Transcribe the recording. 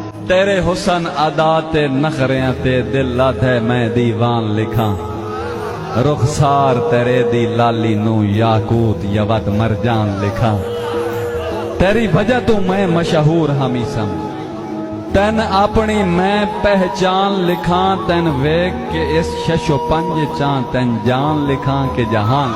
तेरे हुसन अदा ते नखरियां ते दिल लाधे मैं दीवान लिखा। रुखसार तेरे दी लाली नू याकूत यवत मरजान लिखा। तेरी वजह तू मैं मशहूर हमीसम, तन अपनी मैं पहचान लिखा। तन वेख के इस शशो पंज चा तन जान लिखा के जहान